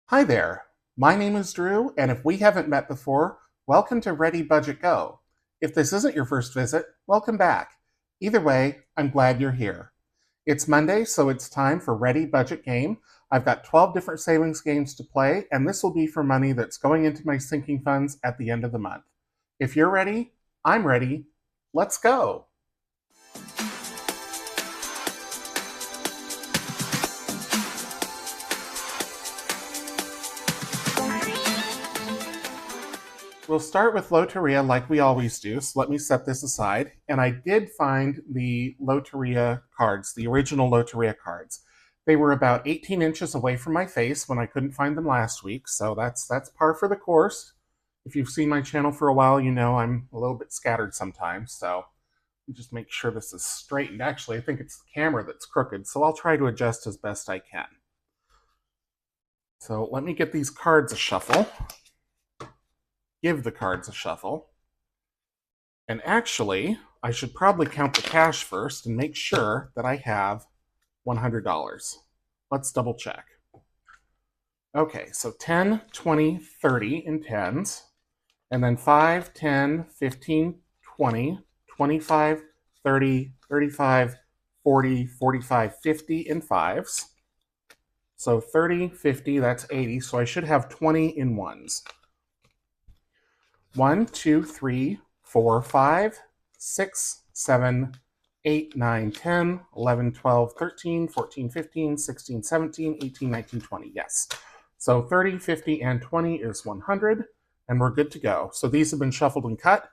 Hi there, my name is Drew, and if we haven't met before, welcome to ReadyBudgetGo. If this isn't your first visit, welcome back. Either way, I'm glad you're here. It's Monday, so it's time for ReadyBudgetGame. I've got 12 different savings games to play, and this will be for money that's going into my sinking funds at the end of the month. If you're ready, I'm ready. Let's go. We'll start with Loteria like we always do, so let me set this aside. And I did find the Loteria cards, the original Loteria cards. They were about 18 inches away from my face when I couldn't find them last week, so that's par for the course. If you've seen my channel for a while, you know I'm a little bit scattered sometimes, so just make sure this is straightened. Actually, I think it's the camera that's crooked, so I'll try to adjust as best I can. So let me get these cards a shuffle. Give the cards a shuffle. And actually, I should probably count the cash first and make sure that I have $100. Let's double check. Okay, so 10, 20, 30 in tens, and then 5, 10, 15, 20, 25, 30, 35, 40, 45, 50 in fives. So 30, 50, that's 80, so I should have 20 in ones. 1, 2, 3, 4, 5, 6, 7, 8, 9, 10, 11, 12, 13, 14, 15, 16, 17, 18, 19, 20. Yes. So 30, 50, and 20 is 100, and we're good to go. So these have been shuffled and cut.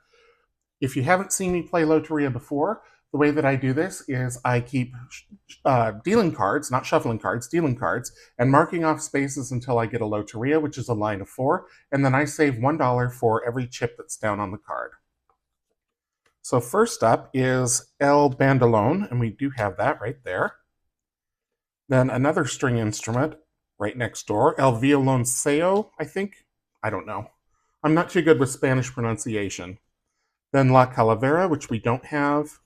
If you haven't seen me play Loteria before, the way that I do this is I keep dealing cards, not shuffling cards, dealing cards, and marking off spaces until I get a Loteria, which is a line of 4, and then I save $1 for every chip that's down on the card. So first up is El Bandolón, and we do have that right there. Then another string instrument right next door, El Violonceo, I think. I don't know. I'm not too good with Spanish pronunciation. Then La Calavera, which we don't have.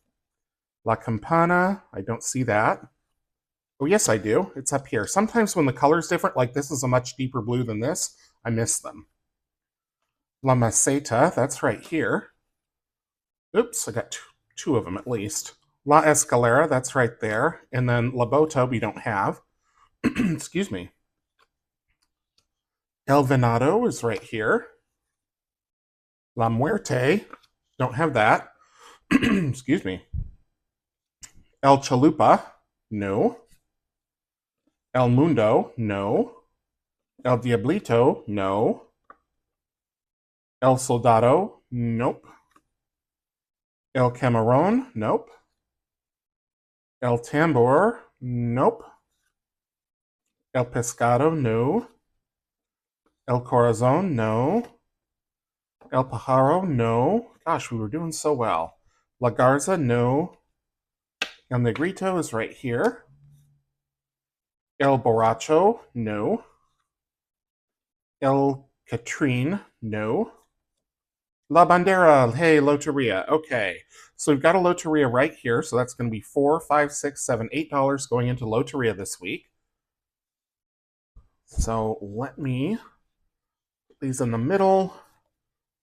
La Campana, I don't see that. Oh, yes, I do. It's up here. Sometimes when the color's different, like this is a much deeper blue than this, I miss them. La Maceta, that's right here. Oops, I got two of them at least. La Escalera, that's right there. And then La Bota, we don't have. Excuse me. El Venado is right here. La Muerte, don't have that. Excuse me. El Chalupa, no. El Mundo, no. El Diablito, no. El Soldado, nope. El Camarón, nope. El Tambor, nope. El Pescado, no. El Corazon, no. El Pajaro, no. Gosh, we were doing so well. La Garza, no. El Negrito is right here. El Borracho, no. El Catrine, no. La Bandera, hey, Loteria. Okay, so we've got a Loteria right here, so that's going to be $4, $5, $6, $7, $8 going into Loteria this week. So let me put these in the middle,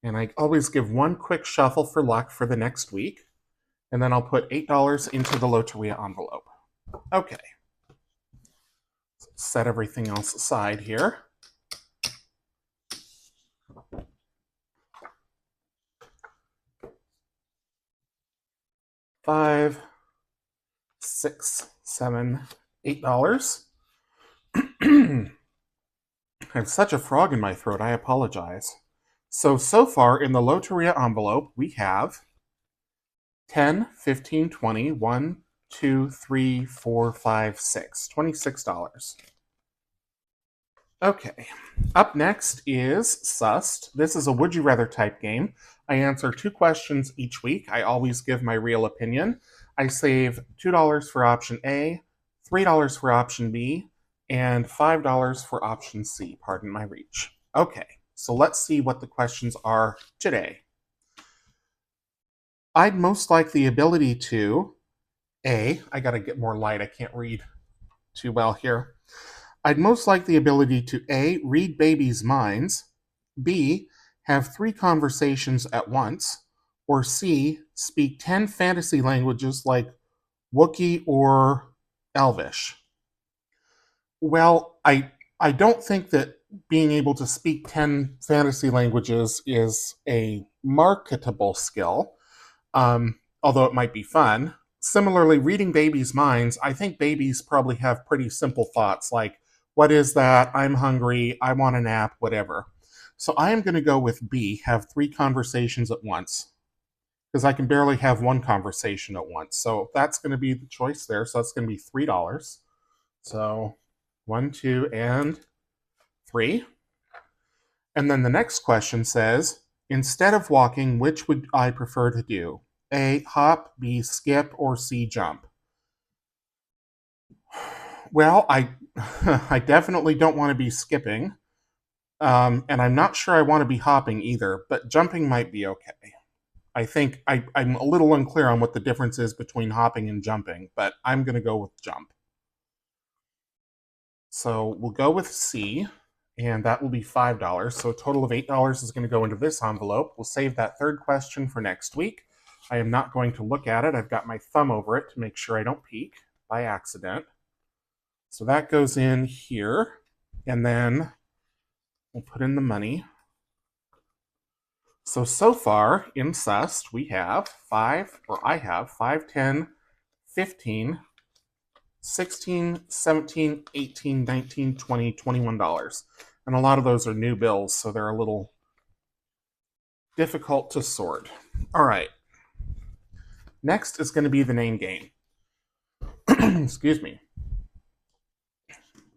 and I always give one quick shuffle for luck for the next week, and then I'll put $8 into the Loteria envelope. Okay. Set everything else aside here. $5, $6, $7, $8. I have such a frog in my throat, I apologize. So far in the Loteria envelope, we have 10, 15, 20, 1, 2, 3, 4, 5, 6, $26. Okay, up next is Sussed. This is a would you rather type game. I answer 2 questions each week. I always give my real opinion. I save $2 for option A, $3 for option B, and $5 for option C. Pardon my reach. Okay, so let's see what the questions are today. I'd most like the ability to, I gotta get more light, I can't read too well here. I'd most like the ability to A, read babies' minds, B, have 3 conversations at once, or C, speak 10 fantasy languages like Wookiee or Elvish. Well, I don't think that being able to speak 10 fantasy languages is a marketable skill, although it might be fun. Similarly, reading babies' minds, I think babies probably have pretty simple thoughts like, what is that? I'm hungry. I want a nap, whatever. So I am going to go with B, have 3 conversations at once, because I can barely have 1 conversation at once. So that's going to be the choice there. So that's going to be $3. So 1, 2, and 3. And then the next question says, instead of walking, which would I prefer to do? A, hop, B, skip, or C, jump? Well, I I definitely don't want to be skipping, and I'm not sure I want to be hopping either, but jumping might be okay. I think I'm a little unclear on what the difference is between hopping and jumping, but I'm going to go with jump. So we'll go with C, and that will be $5. So a total of $8 is going to go into this envelope. We'll save that third question for next week. I am not going to look at it. I've got my thumb over it to make sure I don't peek by accident. So that goes in here, and then we'll put in the money. So far in Sust, we have I have 5, 10, 15, 16, 17, 18, 19, 20, $21. And a lot of those are new bills, so they're a little difficult to sort. All right. Next is going to be the name game. Excuse me.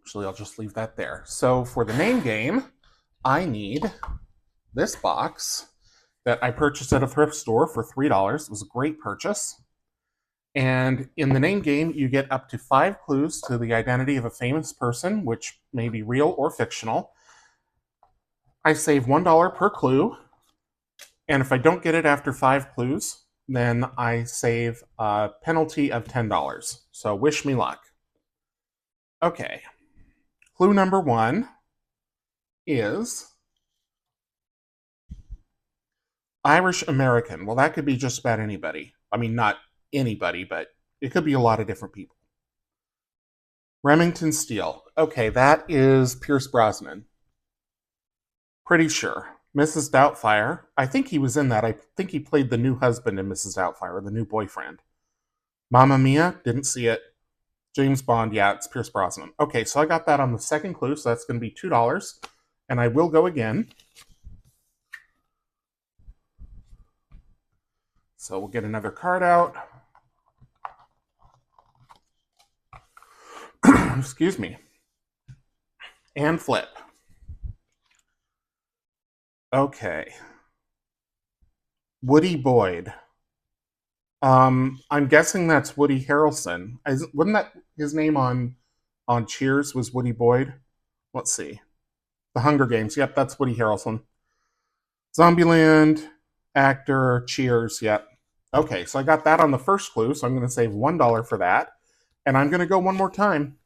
Actually, I'll just leave that there. So for the name game, I need this box that I purchased at a thrift store for $3. It was a great purchase. And in the name game, you get up to 5 clues to the identity of a famous person, which may be real or fictional. I save $1 per clue, and if I don't get it after 5 clues, then I save a penalty of $10. So wish me luck. Okay. Clue number 1 is Irish American. Well, that could be just about anybody. I mean, not anybody, but it could be a lot of different people. Remington Steele. Okay, that is Pierce Brosnan. Pretty sure. Mrs. Doubtfire. I think he was in that. I think he played the new husband in Mrs. Doubtfire, the new boyfriend. Mamma Mia. Didn't see it. James Bond. Yeah, it's Pierce Brosnan. Okay, so I got that on the second clue, so that's going to be $2. And I will go again. So we'll get another card out. Excuse me. And flip. Okay. Woody Boyd. I'm guessing that's Woody Harrelson. Wasn't that his name on Cheers was Woody Boyd? Let's see. The Hunger Games. Yep, that's Woody Harrelson. Zombieland, actor, Cheers. Yep. Okay, so I got that on the first clue, so I'm going to save $1 for that. And I'm going to go one more time.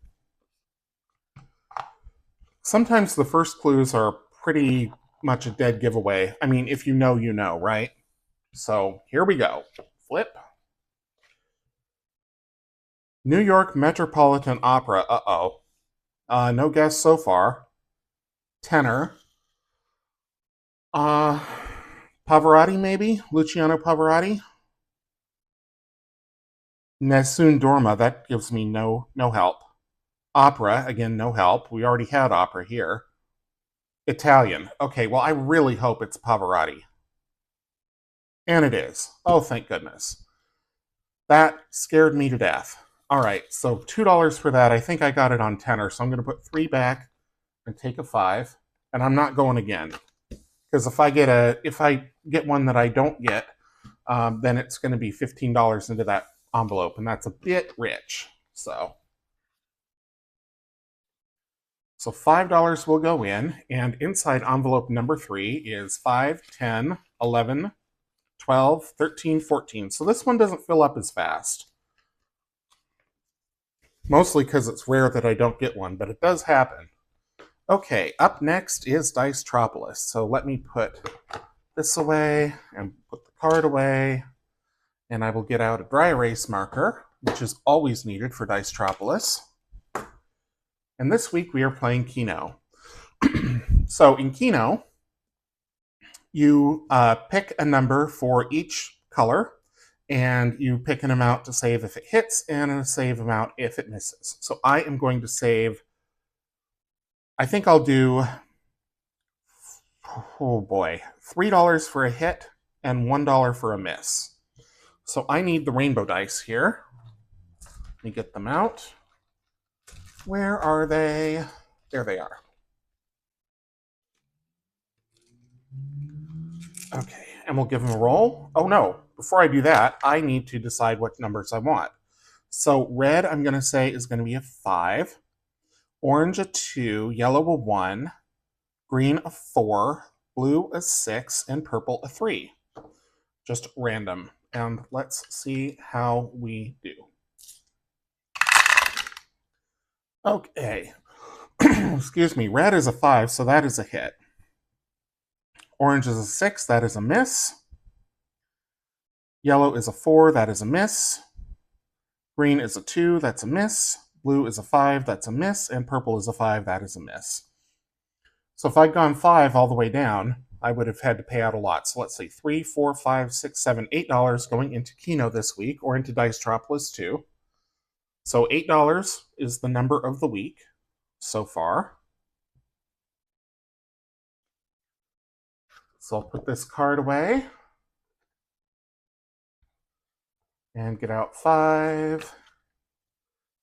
Sometimes the first clues are pretty much a dead giveaway. I mean, if you know, you know, right? So here we go. Flip. New York Metropolitan Opera. Uh-oh. No guess so far. Tenor. Pavarotti, maybe? Luciano Pavarotti? Nessun Dorma. That gives me no help. Opera. Again, no help. We already had opera here. Italian. Okay, well, I really hope it's Pavarotti. And it is. Oh, thank goodness. That scared me to death. All right, so $2 for that. I think I got it on tenor, so I'm going to put 3 back and take a 5. And I'm not going again, because if I get one that I don't get, then it's going to be $15 into that envelope, and that's a bit rich. So $5 will go in, and inside envelope number 3 is 5, 10, 11, 12, 13, 14. So this one doesn't fill up as fast. Mostly because it's rare that I don't get one, but it does happen. Okay, up next is Dicetropolis. So let me put this away and put the card away, and I will get out a dry erase marker, which is always needed for Dicetropolis. And this week we are playing Keno. So in Keno, you pick a number for each color, and you pick an amount to save if it hits and a save amount if it misses. So I am going to save, I think I'll do, oh boy, $3 for a hit and $1 for a miss. So I need the rainbow dice here. Let me get them out. Where are they? There they are. Okay, and we'll give them a roll. Oh no, before I do that, I need to decide what numbers I want. So red, I'm going to say, is going to be a 5. Orange, a 2. Yellow, a 1. Green, a 4. Blue, a 6. And purple, a 3. Just random. And let's see how we do. Okay. Excuse me. Red is a 5, so that is a hit. Orange is a 6, that is a miss. Yellow is a 4, that is a miss. Green is a 2, that's a miss. Blue is a 5, that's a miss. And purple is a 5, that is a miss. So if I'd gone 5 all the way down, I would have had to pay out a lot. So let's say $3, $4, $5, $6, $7, $8 going into Keno this week, or into Dicetropolis too. So $8 is the number of the week so far. So I'll put this card away and get out 5,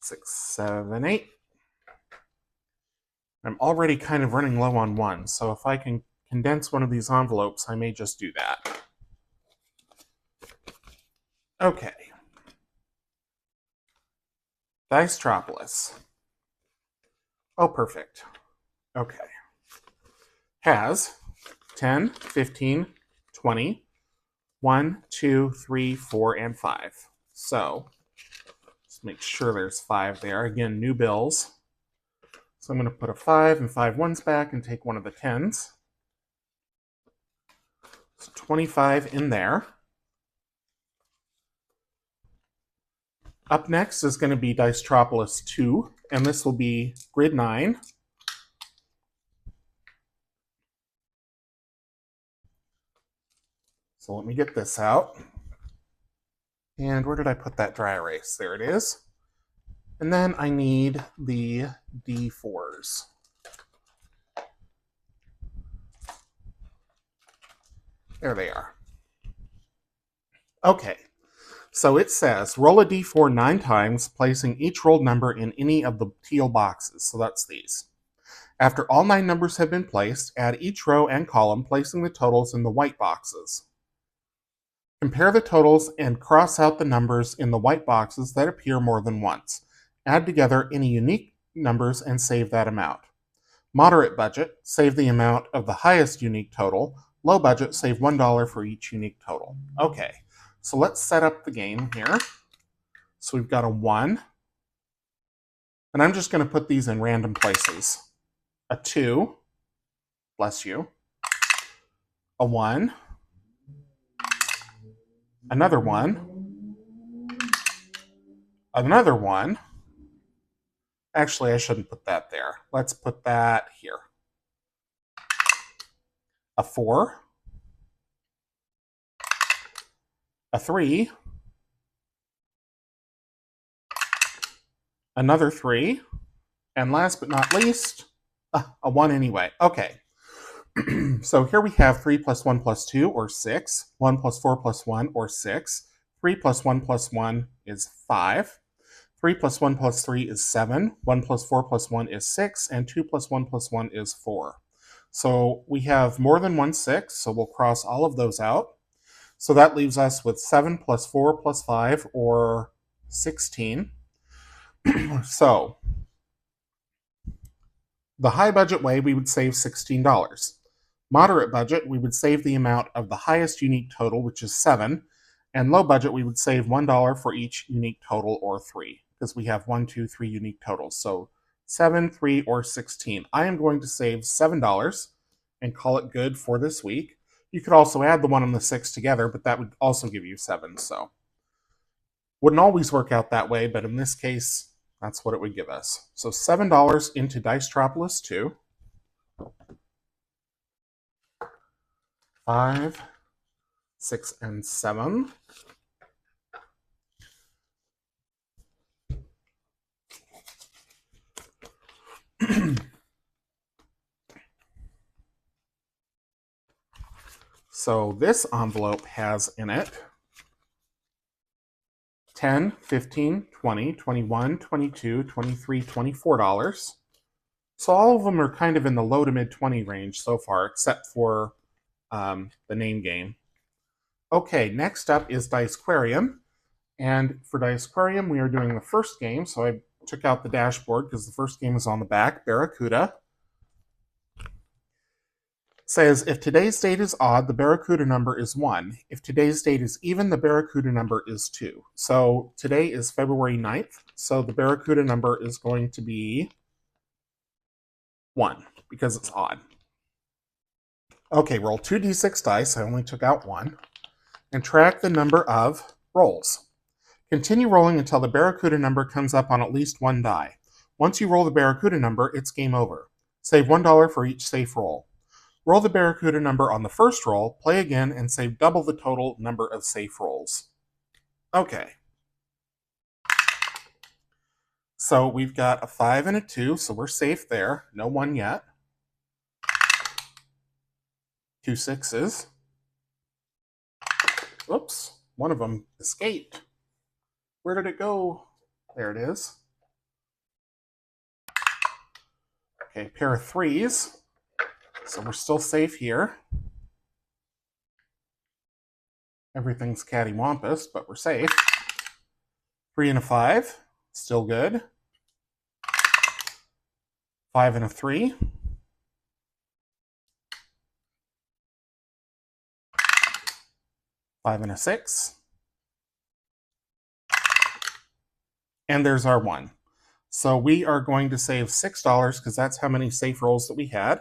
6, 7, 8. I'm already kind of running low on 1, so if I can condense one of these envelopes, I may just do that. Okay. Dicetropolis. Oh, perfect. Okay. Has 10, 15, 20, 1, 2, 3, 4, and 5. So, let's make sure there's 5 there. Again, new bills. So I'm going to put a 5 and 5 ones back and take one of the 10s. So 25 in there. Up next is going to be Dicetropolis 2, and this will be grid 9. So let me get this out. And where did I put that dry erase? There it is. And then I need the D4s. There they are. Okay, so it says roll a D4 9 times, placing each rolled number in any of the teal boxes. So that's these. After all 9 numbers have been placed, add each row and column, placing the totals in the white boxes. Compare the totals and cross out the numbers in the white boxes that appear more than once. Add together any unique numbers and save that amount. Moderate budget, save the amount of the highest unique total. Low budget, save $1 for each unique total. Okay, so let's set up the game here. So we've got a 1. And I'm just going to put these in random places. A 2. Bless you. A 1. Another 1. Another 1. Actually, I shouldn't put that there. Let's put that here. A 4. A 3. Another 3. And last but not least, a 1 anyway. Okay. So here we have 3 plus 1 plus 2, or 6. 1 plus 4 plus 1, or 6. 3 plus 1 plus 1 is 5. 3 plus 1 plus 3 is 7. 1 plus 4 plus 1 is 6. And 2 plus 1 plus 1 is 4. So we have more than one 6, so we'll cross all of those out. So that leaves us with 7 plus 4 plus 5, or 16. So the high budget way, we would save $16. Moderate budget, we would save the amount of the highest unique total, which is 7. And low budget, we would save $1 for each unique total, or 3. because we have 1, 2, 3 unique totals. So 7, 3, or 16. I am going to save $7 and call it good for this week. You could also add the 1 and the 6 together, but that would also give you 7. So wouldn't always work out that way, but in this case, that's what it would give us. So $7 into Dicetropolis 2. 5, 6, and 7. So this envelope has in it 10, 15, 20, 21, 22, 23, $24. So all of them are kind of in the low to mid 20 range so far, except for the name game. Okay, next up is Dicequarium. And for Dicequarium, we are doing the first game. So I took out the dashboard because the first game is on the back, Barracuda. Says, if today's date is odd, the Barracuda number is 1. If today's date is even, the Barracuda number is 2. So today is February 9th, so the Barracuda number is going to be 1, because it's odd. Okay, roll 2d6 dice, I only took out 1, and track the number of rolls. Continue rolling until the Barracuda number comes up on at least 1 die. Once you roll the Barracuda number, it's game over. Save $1 for each safe roll. Roll the Barracuda number on the first roll, play again, and save double the total number of safe rolls. Okay. So we've got a 5 and a 2, so we're safe there. No 1 yet. 2 6s. Oops, one of them escaped. Where did it go? There it is. Okay, pair of 3s. So we're still safe here. Everything's cattywampus, but we're safe. 3 and a 5, still good. 5 and a 3. 5 and a 6. And there's our 1. So we are going to save $6 because that's how many safe rolls that we had.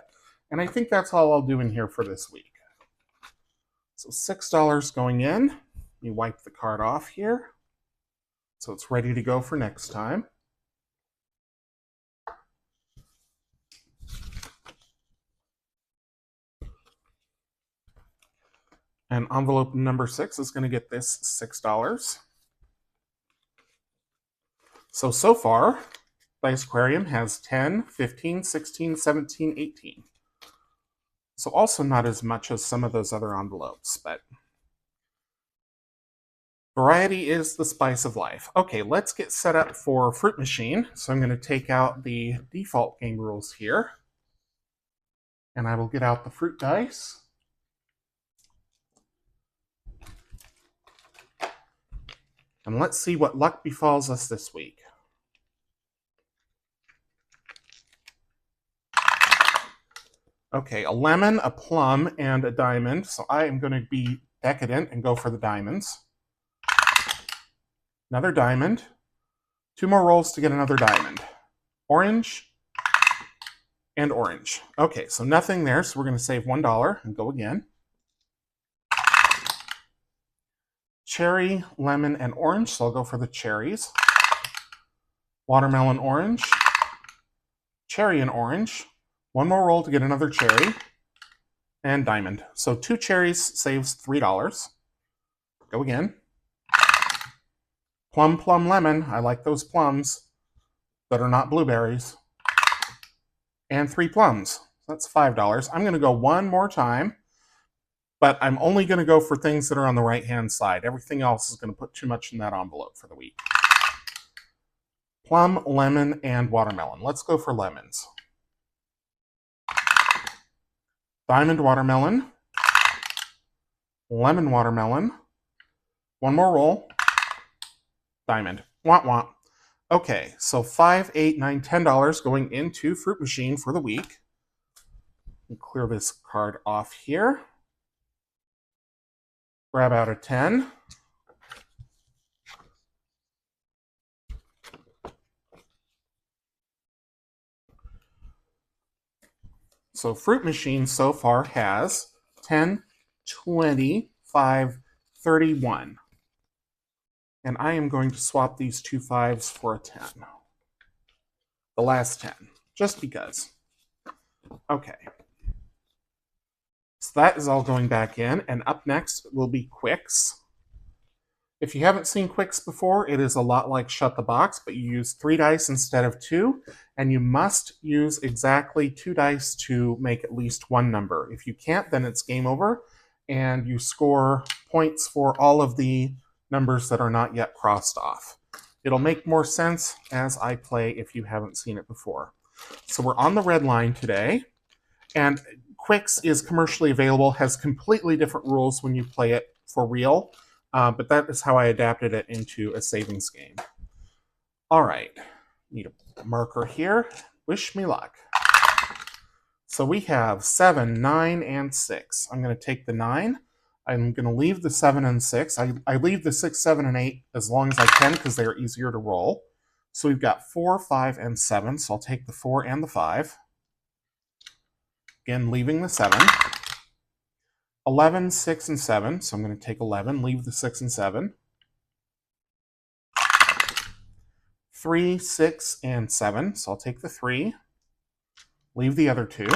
And I think that's all I'll do in here for this week. So $6 going in. Let me wipe the card off here. So it's ready to go for next time. And envelope number 6 is going to get this $6. So far, Dicequarium has 10, 15, 16, 17, 18. So also not as much as some of those other envelopes, but variety is the spice of life. Okay, let's get set up for Fruit Machine. So I'm going to take out the default game rules here. And I will get out the fruit dice. And let's see what luck befalls us this week. Okay, a lemon, a plum, and a diamond. So I am going to be decadent and go for the diamonds. Another diamond. 2 more rolls to get another diamond. Orange and orange. Okay, so nothing there, so we're going to save $1 and go again. Cherry, lemon, and orange, so I'll go for the cherries. Watermelon, orange. Cherry and orange. 1 more roll to get another cherry. And diamond. So 2 cherries saves $3. Go again. Plum, plum, lemon. I like those plums that are not blueberries. And 3 plums. That's $5. I'm going to go 1 more time. But I'm only going to go for things that are on the right-hand side. Everything else is going to put too much in that envelope for the week. Plum, lemon, and watermelon. Let's go for lemons. Diamond watermelon. Lemon watermelon. 1 more roll. Diamond. Womp womp. Okay, so $5, $8, $9, $10 going into Fruit Machine for the week. Clear this card off here. Grab out a 10. So Fruit Machine so far has 10, 20, 5, 31. And I am going to swap these two 5s for a 10. The last 10, just because. Okay. So that is all going back in, and up next will be Quicks. If you haven't seen Quicks before, it is a lot like Shut the Box, but you use 3 dice instead of 2, and you must use exactly 2 dice to make at least one number. If you can't, then it's game over, and you score points for all of the numbers that are not yet crossed off. It'll make more sense as I play if you haven't seen it before. So we're on the red line today, and Quicks is commercially available, has completely different rules when you play it for real, but that is how I adapted it into a savings game. All right, need a marker here. Wish me luck. So we have 7, 9, and 6. I'm going to take the 9. I'm going to leave the 7 and 6. I leave the 6, 7, and 8 as long as I can because they're easier to roll. So we've got 4, 5, and 7. So I'll take the 4 and the 5. Again, leaving the 7. 11, 6, and 7. So I'm going to take 11, leave the 6 and 7. 3, 6, and 7. So I'll take the 3, leave the other 2.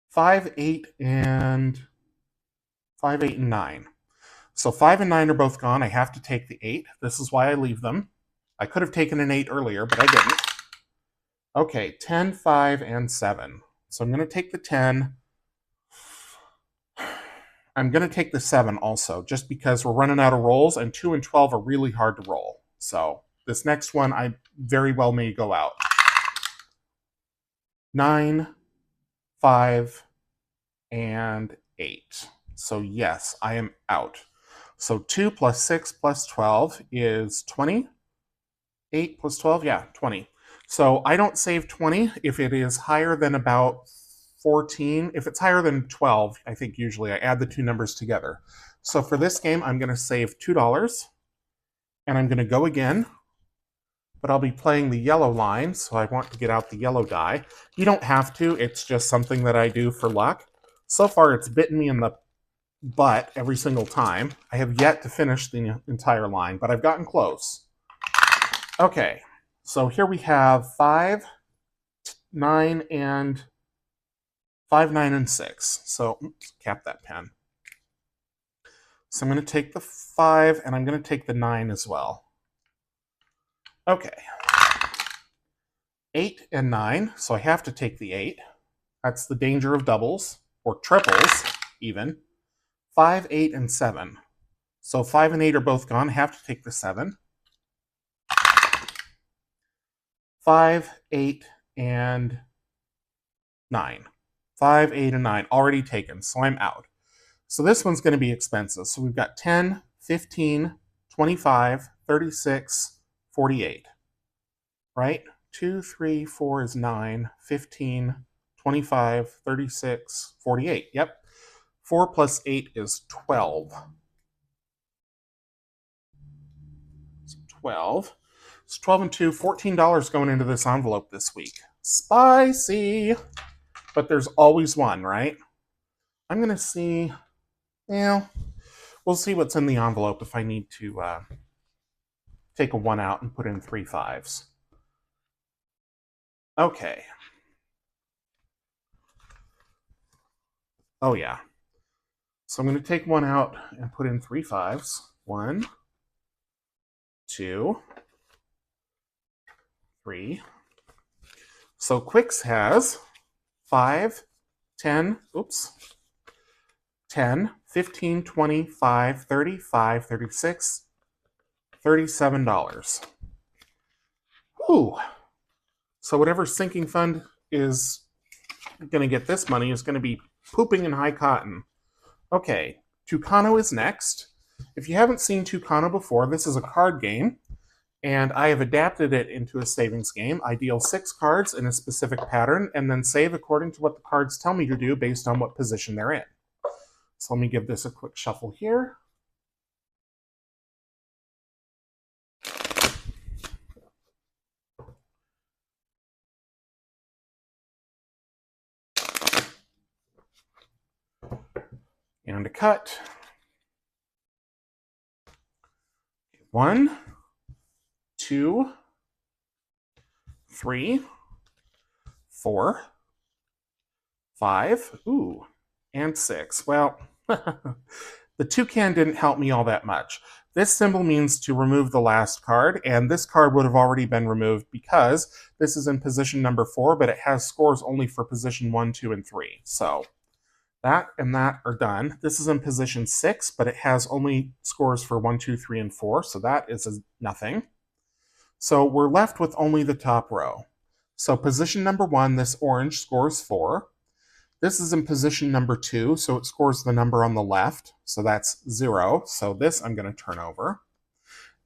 5, 8, and 9. So 5 and 9 are both gone. I have to take the 8. This is why I leave them. I could have taken an 8 earlier, but I didn't. Okay, 10, 5, and 7. So I'm going to take the 10. I'm going to take the 7 also, just because we're running out of rolls, and 2 and 12 are really hard to roll. So this next one, I very well may go out. 9, 5, and 8. So yes, I am out. So 2 plus 6 plus 12 is 20. 8 plus 12, yeah, 20. So I don't save 20 if it is higher than about 14. If it's higher than 12, I think usually I add the two numbers together. So for this game, I'm going to save $2, and I'm going to go again, but I'll be playing the yellow line, so I want to get out the yellow die. You don't have to, it's just something that I do for luck. So far, it's bitten me in the butt every single time. I have yet to finish the entire line, but I've gotten close. Okay, so here we have 5, 9, and 5, 9, and 6. So, oops, cap that pen. So I'm going to take the 5, and I'm going to take the 9 as well. Okay. 8 and 9, so I have to take the 8. That's the danger of doubles, or triples, even. 5, 8, and 7. So 5 and 8 are both gone. I have to take the 7. 5, 8, and 9. 5, 8, and 9 already taken, so I'm out. So this one's going to be expensive. So we've got 10, 15, 25, 36, 48. Right? 2, 3, 4 is 9, 15, 25, 36, 48. Yep. 4 plus 8 is 12. So 12. It's 12 and 2, $14 going into this envelope this week. Spicy! But there's always one, right? I'm going to see, well, we'll see what's in the envelope if I need to take a 1 out and put in 3 5s. Okay. Oh, yeah. So I'm going to take 1 out and put in 3 5s. 1, 2, 3. So Quicks has 5, 10, 10, 15, 25, 35, 36, $37. Ooh. So whatever sinking fund is going to get this money is going to be pooping in high cotton. Okay, Tucano is next. If you haven't seen Tucano before, this is a card game, and I have adapted it into a savings game. I deal 6 cards in a specific pattern, and then save according to what the cards tell me to do based on what position they're in. So let me give this a quick shuffle here. down to cut. 1, 2, 3, 4, 5, ooh, and 6. Well, the toucan didn't help me all that much. This symbol means to remove the last card, and this card would have already been removed because this is in position number 4, but it has scores only for position 1, 2, and 3. So that and that are done. This is in position 6, but it has only scores for 1, 2, 3, and 4, so that is nothing. So we're left with only the top row. So position number 1, this orange, scores 4. This is in position number 2, so it scores the number on the left, so that's 0. So this I'm going to turn over.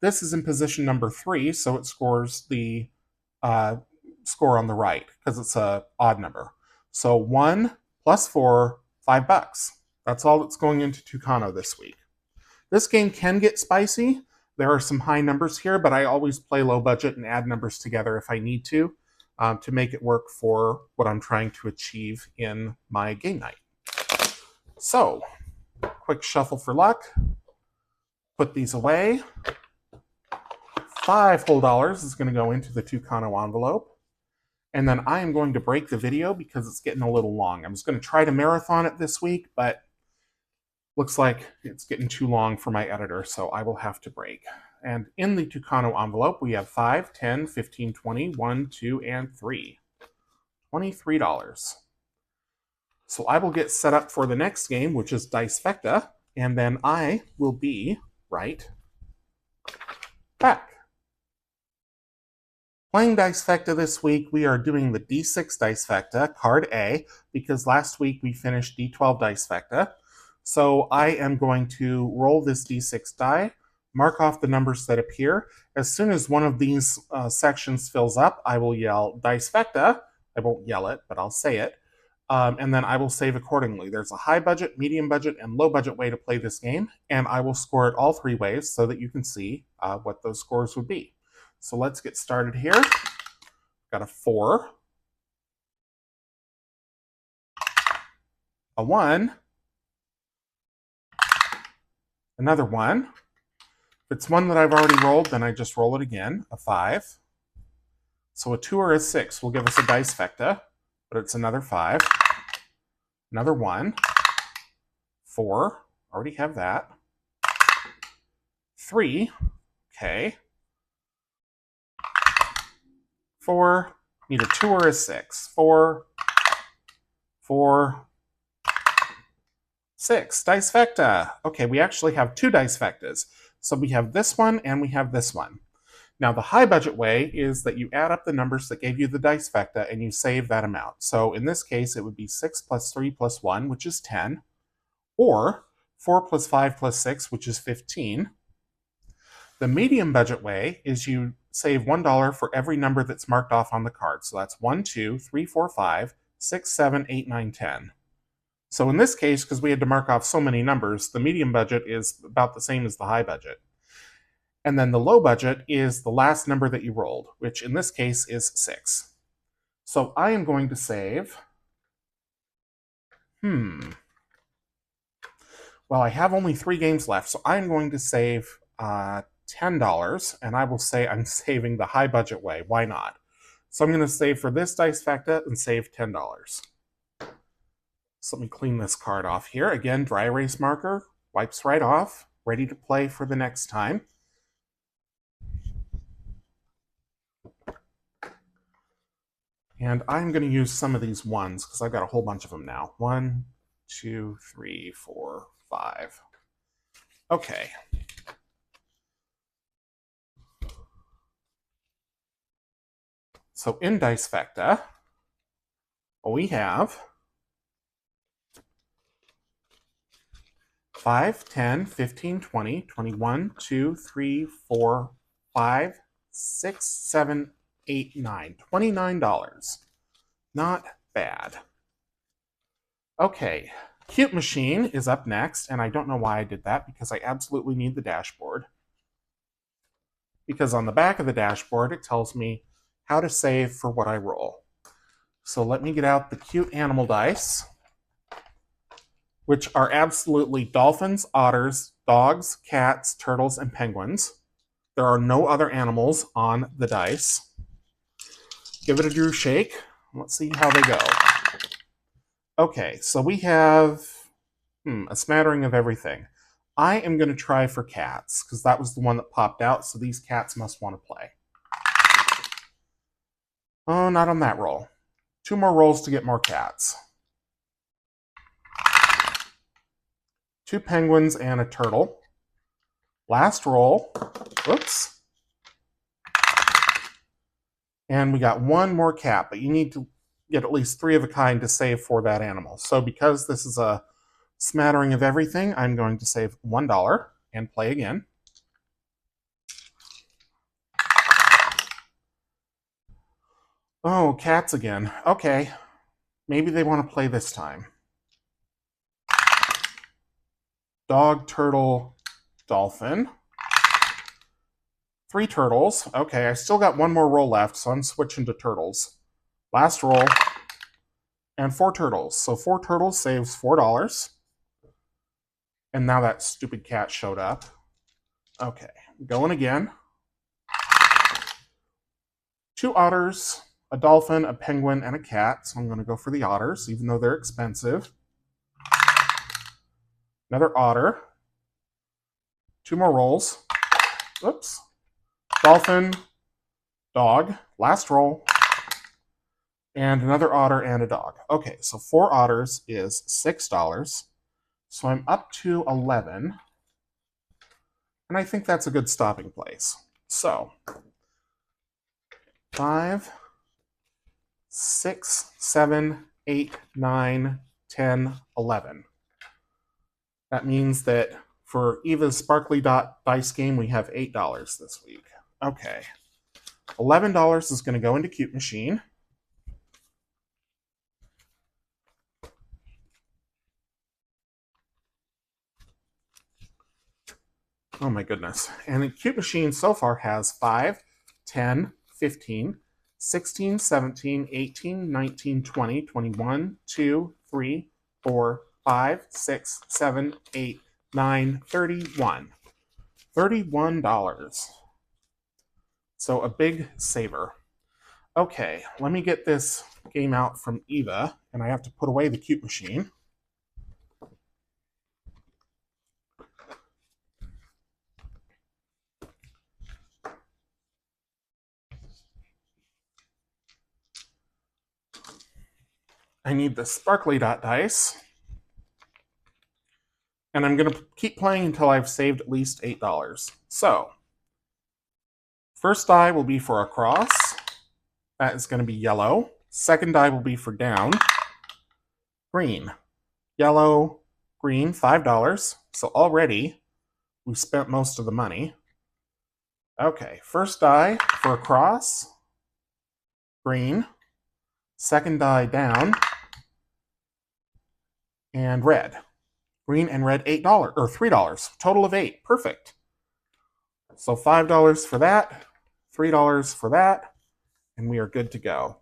This is in position number 3, so it scores the score on the right, because it's an odd number. So 1 plus 4, $5. That's all that's going into Tucano this week. This game can get spicy. There are some high numbers here, but I always play low budget and add numbers together if I need to make it work for what I'm trying to achieve in my game night. So, quick shuffle for luck. Put these away. 5 whole dollars is going to go into the Tucano envelope. And then I am going to break the video because it's getting a little long. I'm just going to try to marathon it this week, but looks like it's getting too long for my editor, so I will have to break. And in the Tucano envelope, we have 5, 10, 15, 20, 1, 2, and 3. $23. So I will get set up for the next game, which is Dicefecta, and then I will be right back. Playing Dicefecta this week, we are doing the D6 Dicefecta, card A, because last week we finished D12 Dicefecta. So I am going to roll this D6 die, mark off the numbers that appear. As soon as one of these sections fills up, I will yell Dicefecta. I won't yell it, but I'll say it. And then I will save accordingly. There's a high budget, medium budget, and low budget way to play this game, and I will score it all 3 ways so that you can see what those scores would be. So let's get started here. Got a 4, a 1, another 1. If it's one that I've already rolled, then I just roll it again, a 5. So a 2 or a 6 will give us a Dicefecta, but it's another 5. Another 1. 4, already have that. 3, okay. 4, need a 2 or a 6. 4, 4, 6. Dicefecta. Okay, we actually have 2 Dicefectas. So we have this one and we have this one. Now the high budget way is that you add up the numbers that gave you the Dicefecta and you save that amount. So in this case it would be 6 plus 3 plus 1, which is 10, or 4 plus 5 plus 6, which is 15. The medium budget way is you save $1 for every number that's marked off on the card. So that's 1, 2, 3, 4, 5, 6, 7, 8, 9, 10. So in this case, because we had to mark off so many numbers, the medium budget is about the same as the high budget. And then the low budget is the last number that you rolled, which in this case is 6. So I am going to save, well, I have only 3 games left, so I'm going to save $10, and I will say I'm saving the high budget way. Why not? So I'm going to save for this Dicefecta and save $10. So let me clean this card off here. Again, dry erase marker, wipes right off, ready to play for the next time. And I'm going to use some of these ones because I've got a whole bunch of them now. 1, 2, 3, 4, 5. Okay. So in Dicefecta, we have 5, 10, 15, 20, 21, 2, 3, 4, 5, 6, 7, 8, 9. $29. Not bad. Okay, Cute Machine is up next, and I don't know why I did that because I absolutely need the dashboard. Because on the back of the dashboard, it tells me how to save for what I roll. So let me get out the cute animal dice. which are absolutely dolphins, otters, dogs, cats, turtles, and penguins. There are no other animals on the dice. Give it a Drew shake. Let's see how they go. Okay, so we have a smattering of everything. I am going to try for cats, because that was the one that popped out, so these cats must want to play. Oh, not on that roll. 2 more rolls to get more cats. 2 penguins and a turtle. Last roll. Whoops. And we got 1 more cat, but you need to get at least 3 of a kind to save for that animal. So because this is a smattering of everything, I'm going to save $1 and play again. Oh, cats again. Okay. Maybe they want to play this time. Dog, turtle, dolphin. 3 turtles. Okay, I still got 1 more roll left, so I'm switching to turtles. Last roll. And 4 turtles. So 4 turtles saves $4. And now that stupid cat showed up. Okay, going again. 2 otters, a dolphin, a penguin, and a cat. So I'm going to go for the otters, even though they're expensive. Another otter. 2 more rolls. Oops. Dolphin, dog. Last roll. And another otter and a dog. Okay, so 4 otters is $6. So I'm up to 11. And I think that's a good stopping place. So 5, 6, 7, 8, 9, 10, 11. That means that for Eva's Sparkly Dot dice game, we have $8 this week. Okay. $11 is going to go into Cute Machine. Oh my goodness. And the Cute Machine so far has 5, 10, 15, 16, 17, 18, 19, 20, 21, 2, 3, 4, 5, 6, 7, 8, 9, 31. $31. So a big saver. Okay, let me get this game out from Eva, and I have to put away the Cute Machine. I need the Sparkly Dot dice. And I'm going to keep playing until I've saved at least $8. So, first die will be for across. That is going to be yellow. Second die will be for down. Green. Yellow, green, $5. So already, we've spent most of the money. Okay, first die for across. Green. Second die down. And red. Green and red, $8 or $3. Total of $8. Perfect. So $5 for that, $3 for that, and we are good to go.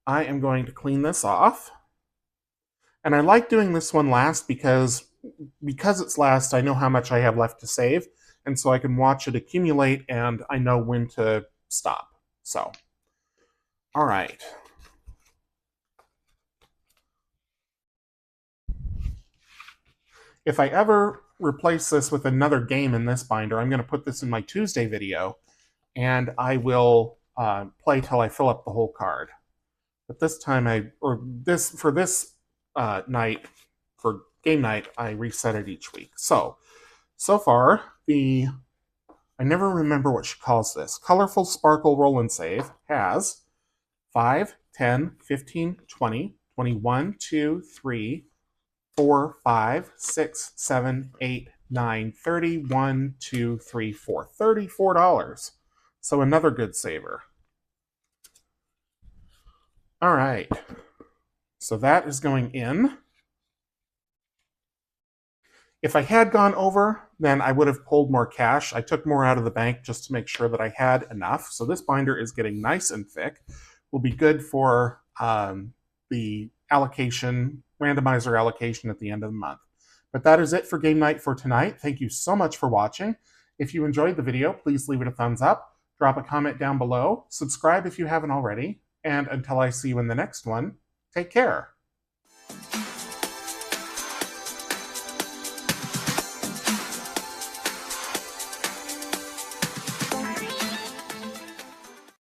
I am going to clean this off. And I like doing this one last because it's last, I know how much I have left to save, and so I can watch it accumulate and I know when to stop. So, all right. If I ever replace this with another game in this binder, I'm going to put this in my Tuesday video, and I will play till I fill up the whole card. But this time for this night, for game night, I reset it each week. So far, I never remember what she calls this. Colorful Sparkle Roll and Save has 5, 10, 15, 20, 21, 2, 3, 4, 5, 6, 7, 8, 9, 30, 1, 2, 3, 4. $34. So another good saver. All right. So that is going in. If I had gone over, then I would have pulled more cash. I took more out of the bank just to make sure that I had enough. So this binder is getting nice and thick. Will be good for the allocation, randomizer allocation at the end of the month. But that is it for game night for tonight. Thank you so much for watching. If you enjoyed the video, please leave it a thumbs up, drop a comment down below, subscribe if you haven't already, and until I see you in the next one, take care.